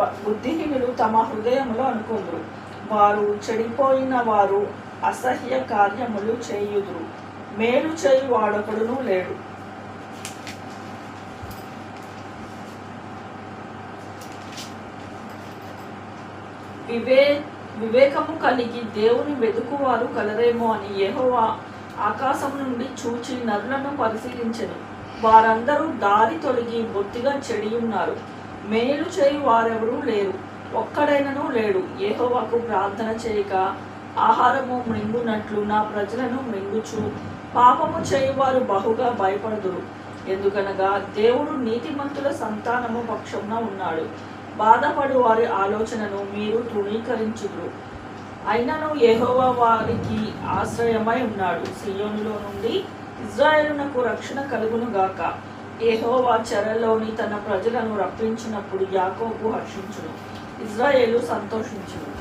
బుద్ధిహీనులు తమ హృదయములో అనుకుందురు. వారు చెడిపోయిన వారు అసహ్య కార్యములు చేయుదురు. మేలు చేయు వాడొకడును లేడు. వివేకము కలిగి దేవుని వెదుకువారు కలరేమో అని యెహోవా ఆకాశం నుండి చూచి నరులను పరిశీలించెను. వారందరూ దారి తొలగి బొత్తిగా చెడి ఉన్నారు. మేలు చేయు వారెవరూ లేరు, ఒక్కడైనను లేడు. యెహోవాకు ప్రార్థన చేయక ఆహారము మృంగునట్లు నా ప్రజలను మృంగుచు పాపము చేయువారు బహుగా భయపడుదురు. ఎందుకనగా దేవుడు నీతిమంతుల సంతానము పక్షమున ఉన్నాడు. బాధపడు వారి ఆలోచనను మీరు తృణీకరించుదురు. అయినను యెహోవా వారికి ఆశ్రయమై ఉన్నాడు. సియోనులో నుండి ఇశ్రాయేలునకు రక్షణ కలుగును గాక. యెహోవా చెరలోని తన ప్రజలను రప్పించినప్పుడు యాకోబు హర్షించును, ఇశ్రాయేలు సంతోషించును.